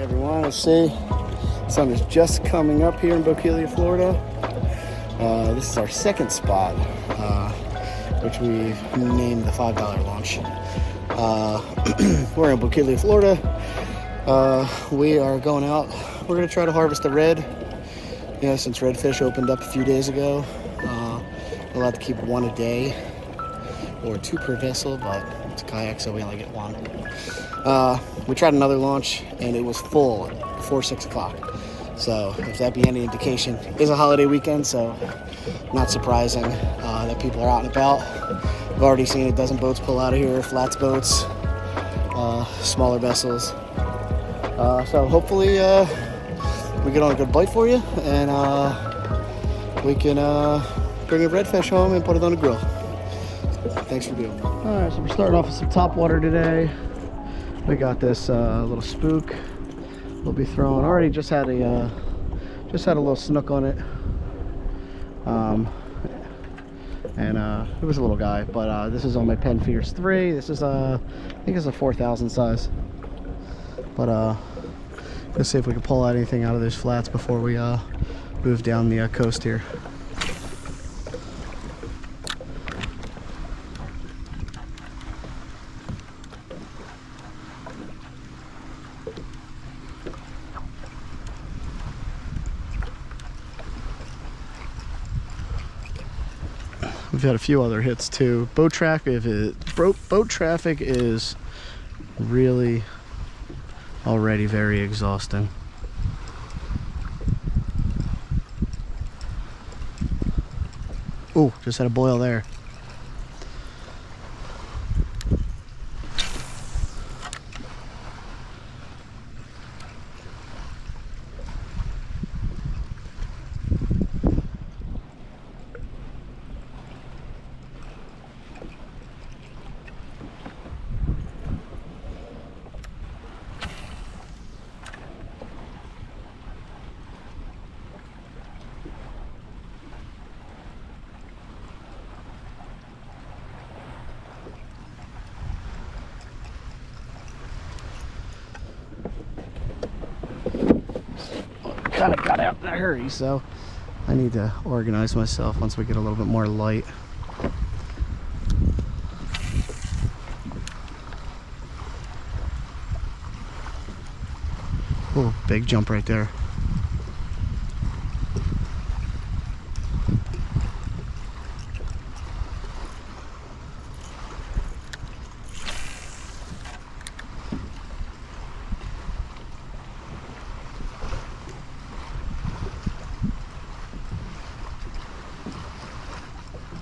everyone, let's see. The sun is just coming up here in Bokeelia, Florida. This is our second spot, which we named the $5 launch. We're in Bokeelia, Florida. We are going out. We're going to try to harvest the red. You know, since redfish opened up a few days ago, we're allowed to keep one a day or two per vessel, but it's a kayak, so we only get one. We tried another launch and it was full before 6 o'clock. So if that be any indication, it is a holiday weekend, so not surprising that people are out and about. I've already seen a dozen boats pull out of here, flats boats, smaller vessels. So hopefully we get on a good bite for you, and we can bring a redfish home and put it on the grill. Thanks for being here. All right, so we're starting off with some Topwater today. We got this little spook we'll be throwing. Already just had a little snook on it, and it was a little guy, but this is on my Pen Fierce 3. This is I think it's a 4,000 size, but let's see if we can pull out anything out of those flats before we move down the coast here. We've had a few other hits too. Boat traffic is really already very exhausting. Oh, just had a boil there. Kind of got out in a hurry, so I need to organize myself once we get a little bit more light. Oh, big jump right there.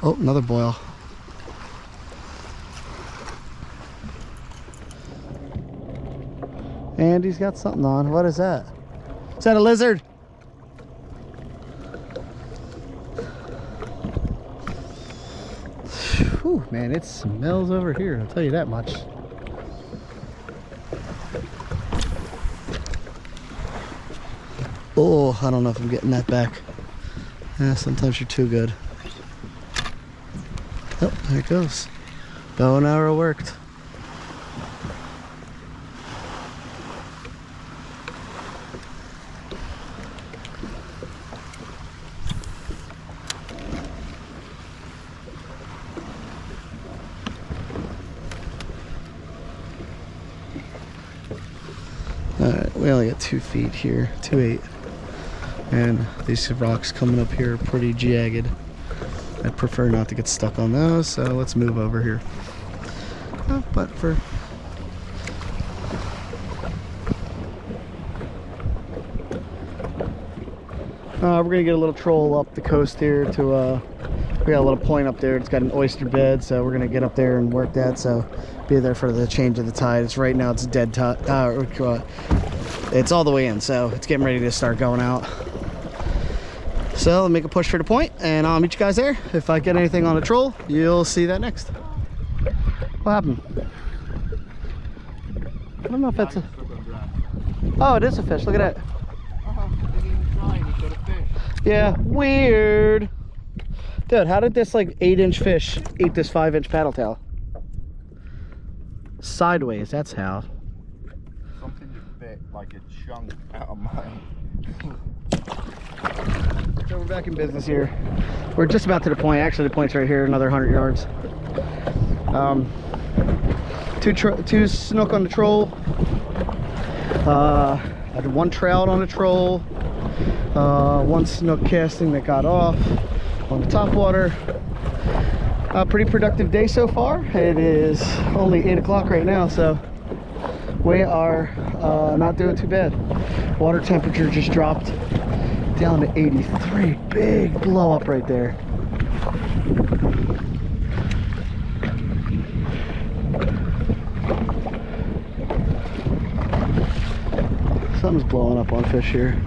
Oh, another boil. And he's got something on. What is that? Is that a lizard? Whew, man, it smells over here, I'll tell you that much. Oh, I don't know if I'm getting that back. Yeah, sometimes you're too good. Oh, there it goes. Bow and arrow worked. Alright, we only got 2 feet here, 2.8. And these rocks coming up here are pretty jagged. I'd prefer not to get stuck on those, so let's move over here. But for we're gonna get a little troll up the coast here to we got a little point up there. It's got an oyster bed, so we're gonna get up there and work that. So be there for the change of the tide. It's right now, it's dead tide. It's all the way in, so it's getting ready to start going out. So I'll make a push for the point, and I'll meet you guys there. If I get anything on a troll, you'll see that next. What happened? I don't know if that's a... Oh, it is a fish. Look at that. Yeah, weird. Dude, how did this like 8-inch fish eat this 5-inch paddle tail? Sideways, that's how. Something you bit like a chunk out of mine. So we're back in business here. We're just about to the point. Actually, the point's right here, another 100 yards. Two snook on the troll. I had one trout on the troll. One snook casting that got off on the topwater. Pretty productive day so far. It is only 8 o'clock right now, so we are not doing too bad. Water temperature just dropped down to 83. Big blow up right there. Something's blowing up on fish here.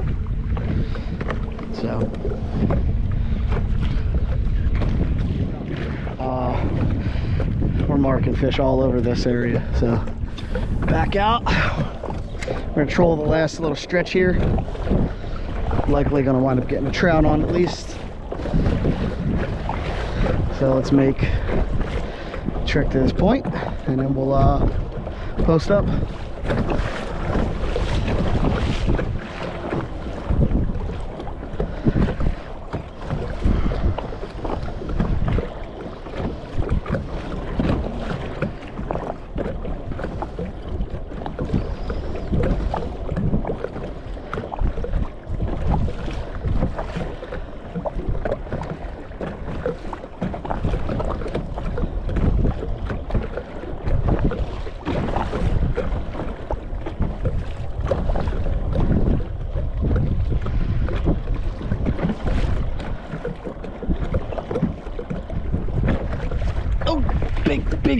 So we're marking fish all over this area. So back out. We're gonna troll the last little stretch here. Likely gonna wind up getting a trout on at least. So let's make a trek to this point and then we'll post up.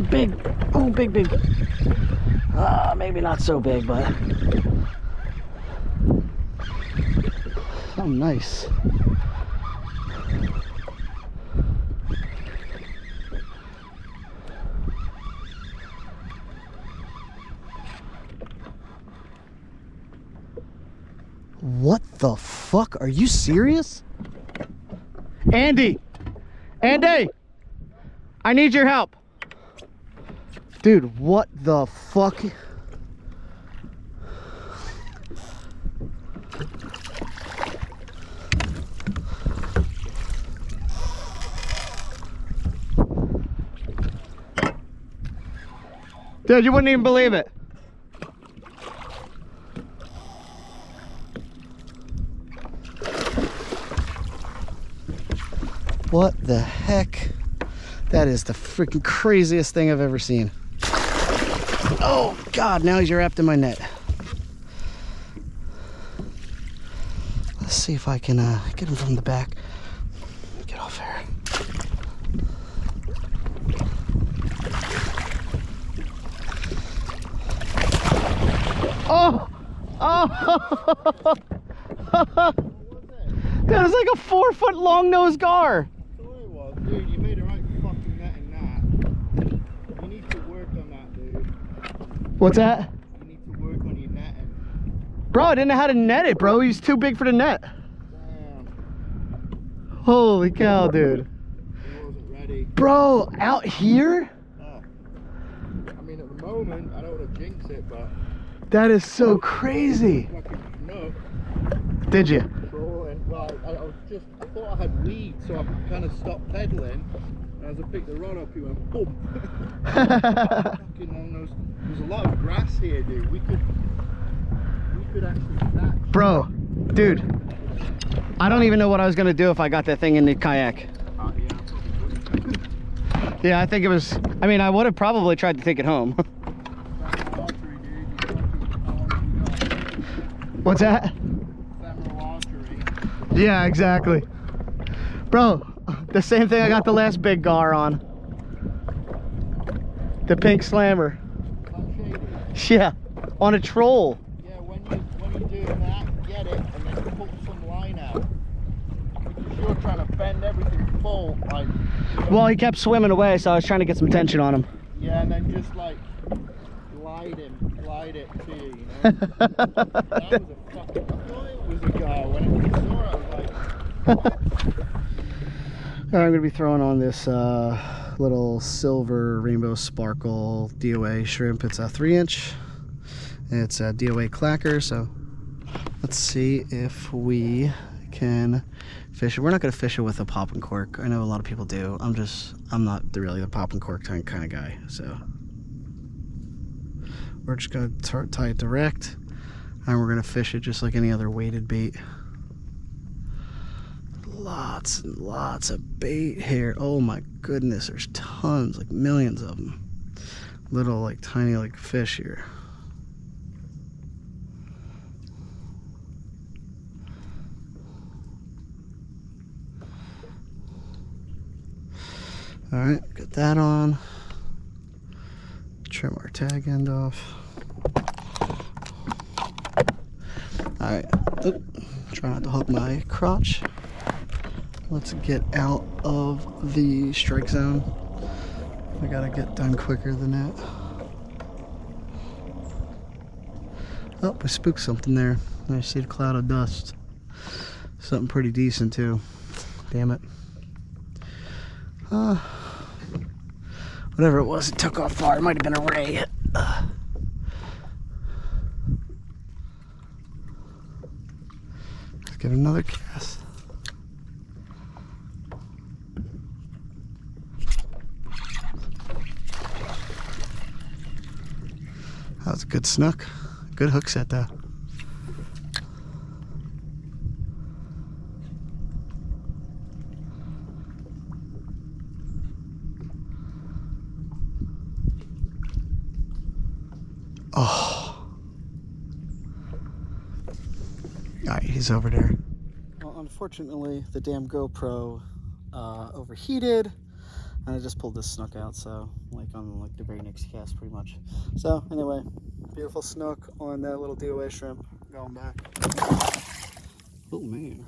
Big. Oh, big. Maybe not so big, but oh, nice. What the fuck? Are you serious? Andy, I need your help. Dude, what the fuck? Dude, you wouldn't even believe it. What the heck? That is the freaking craziest thing I've ever seen. Oh God, now he's wrapped in my net. Let's see if I can get him from the back. Get off here. Oh! That was like a 4-foot long nose gar. That's all it was, dude. You made a right fucking net in that. You need to work on that, dude. What's that? You need to work on your netting. Bro, I didn't know how to net it, bro. He's too big for the net. Damn. Holy cow, dude. He wasn't ready. Bro, out here? Oh. I mean, at the moment, I don't want to jinx it, but That is so crazy. like a snook. Did you? Trolling. Well, I thought I had weed, so I kind of stopped pedaling. And as I picked the rod up, he went boom. Fucking long nose. There's a lot of grass here, dude. We could actually catch. Bro, dude, I don't even know what I was gonna do if I got that thing in the kayak. Yeah, I think it was, I mean, I would have probably tried to take it home. What's that? Yeah, exactly. Bro, the same thing I got the last big gar on. The pink slammer. Yeah, on a troll. Yeah, when you do that, get it, and then pull some line out. Because you're trying to bend everything full, like. Well, he kept swimming away, so I was trying to get some tension on him. Yeah, and then just like glide it to you, you know? That was a fucking, I thought it was a gar. When I saw it, I was like, what? I'm going to be throwing on this little silver rainbow sparkle DOA shrimp. It's a 3-inch, It's a DOA clacker, so let's see if we can fish it. We're not going to fish it with a pop and cork. I know a lot of people do. I'm not really the pop and cork kind of guy, so we're just going to tie it direct, and we're going to fish it just like any other weighted bait. Lots and lots of bait here. Oh my goodness, there's tons, like millions of them. Little like tiny like fish here. All right, get that on. Trim our tag end off. All right, try not to hook my crotch. Let's get out of the strike zone. I gotta get done quicker than that. Oh, I spooked something there. I see a cloud of dust. Something pretty decent too. Damn it. Whatever it was, it took off far. It might have been a ray. Let's give it another cast. That was a good snook. Good hook set though. Oh. Alright, he's over there. Well, unfortunately, the damn GoPro overheated, and I just pulled this snook out, so like on like the very next cast pretty much. So anyway, beautiful snook on that little DOA shrimp. Going back. Oh man.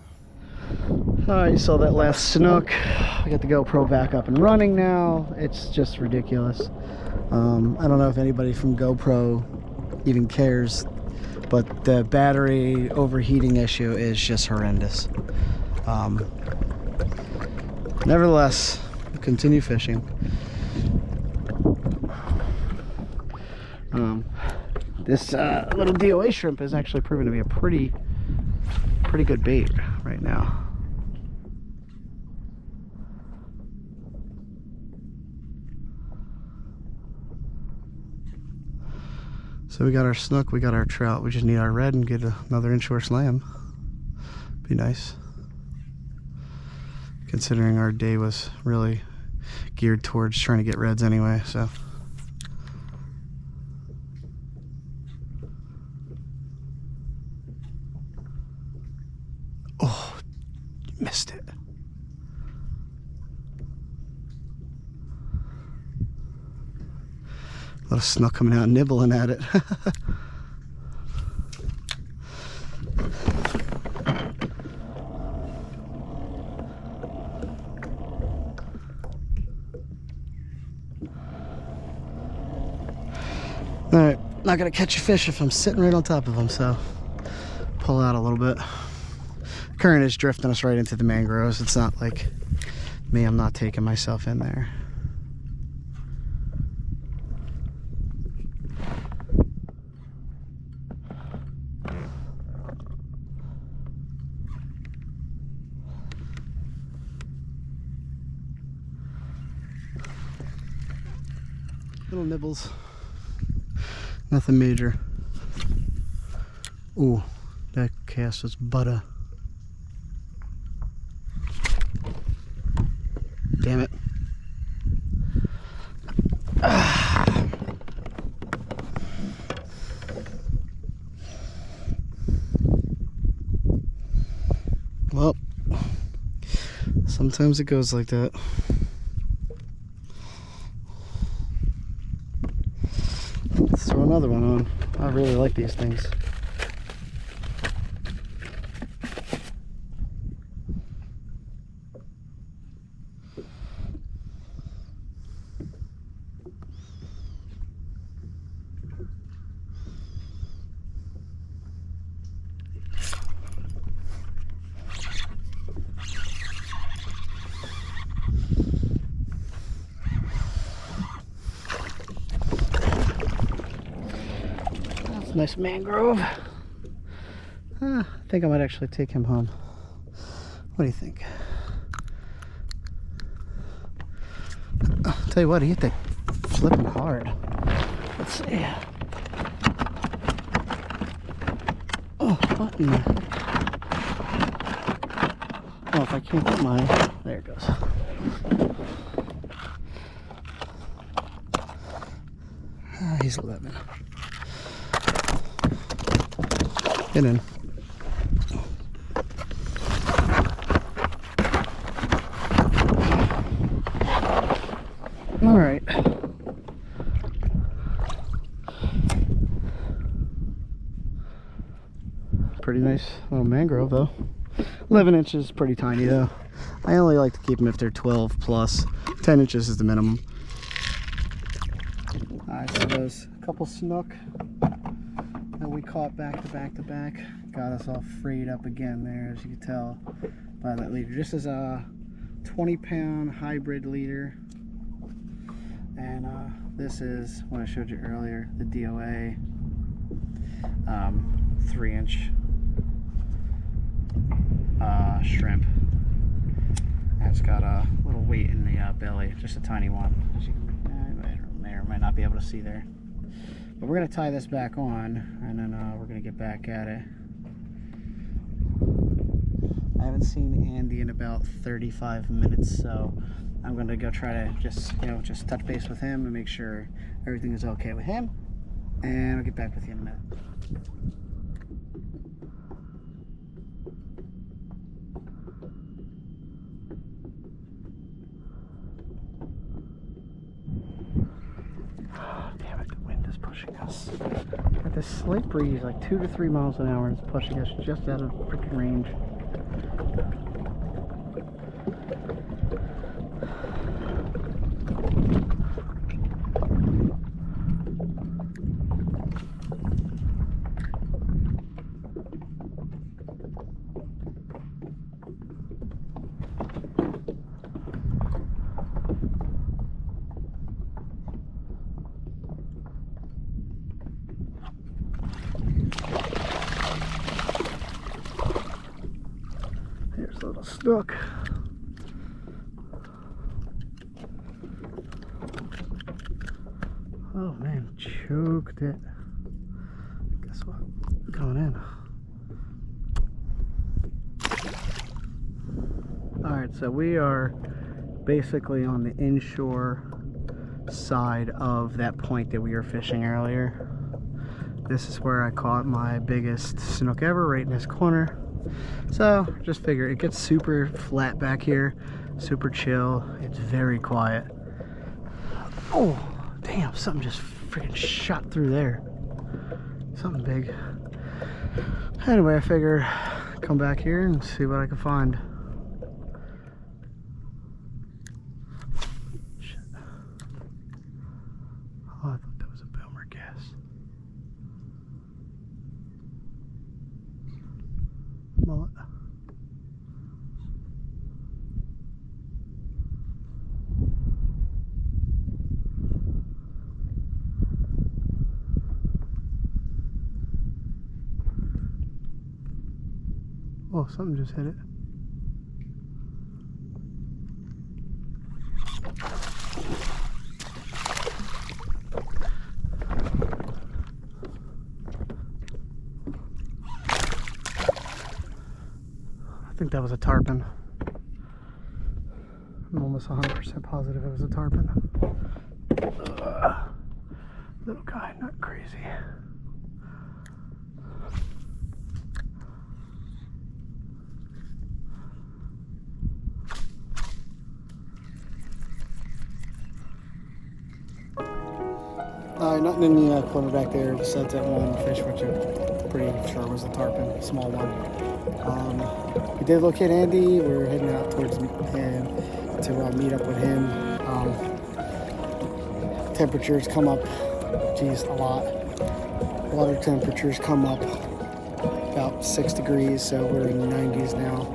Alright, you saw that last snook. I got the GoPro back up and running now. It's just ridiculous. I don't know if anybody from GoPro even cares, but the battery overheating issue is just horrendous. Nevertheless, continue fishing. This little DOA shrimp is actually proven to be a pretty good bait right now. So we got our snook, we got our trout, we just need our red and get another inshore slam. Be nice. Considering our day was really geared towards trying to get reds anyway, so. Oh, missed it. A little snook coming out, nibbling at it. Alright, not gonna catch a fish if I'm sitting right on top of them, so pull out a little bit. Current is drifting us right into the mangroves. It's not like me, I'm not taking myself in there. Little nibbles. Nothing major. Ooh, that cast was butter. Damn it. Well, sometimes it goes like that. Let's throw another one on. I really like these things. Nice mangrove. I think I might actually take him home. What do you think? Tell you what, he hit that flipping hard. Let's see. Oh, what in the... Oh, if I can't get mine. There it goes. He's 11. Get in. All right. Pretty nice little mangrove though. 11 inches, pretty tiny though. I only like to keep them if they're 12 plus. 10 inches is the minimum. Alright, so those couple snook that we caught back to back to back got us all frayed up again there, as you can tell by that leader. This is a 20-pound hybrid leader, and this is what I showed you earlier, the DOA 3-inch shrimp. And it's got a little weight in the belly, just a tiny one, as you may or may not be able to see there. But we're going to tie this back on, and then we're going to get back at it. I haven't seen Andy in about 35 minutes, so I'm going to go try to just touch base with him and make sure everything is okay with him, and I'll get back with you in a minute. Damn it, the wind is pushing us. Got this slight breeze, like 2 to 3 miles an hour, and it's pushing us just out of freaking range. Here's a little snook. Oh man, choked it. Guess what? Going in. Alright, so we are basically on the inshore side of that point that we were fishing earlier. This is where I caught my biggest snook ever, right in this corner. So just figure it gets super flat back here, super chill. It's very quiet. Oh damn, something just freaking shot through there. Something big. Anyway, I figure come back here and see what I can find. Shit. Oh, I thought that was a boomer guess. Mullet. Oh, something just hit it. I think that was a tarpon. I'm almost 100% positive it was a tarpon. Little guy, not crazy. Nothing in the corner back there besides that one fish, which I'm pretty sure was a tarpon, small one. We did locate Andy. We're heading out towards him to meet up with him. Temperatures come up, geez, a lot. Water temperatures come up about 6 degrees, so we're in the 90s now.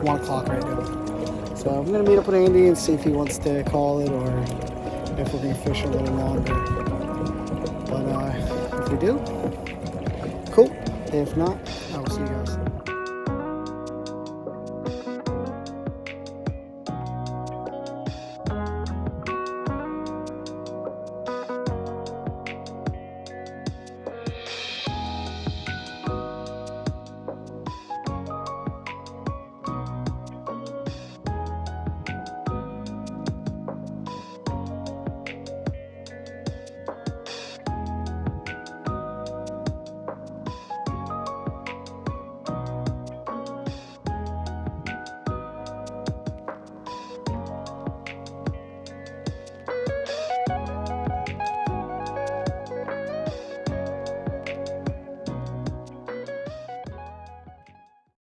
1 o'clock right now. So I'm gonna meet up with Andy and see if he wants to call it or if we're gonna fish a little longer. But if we do, cool. If not,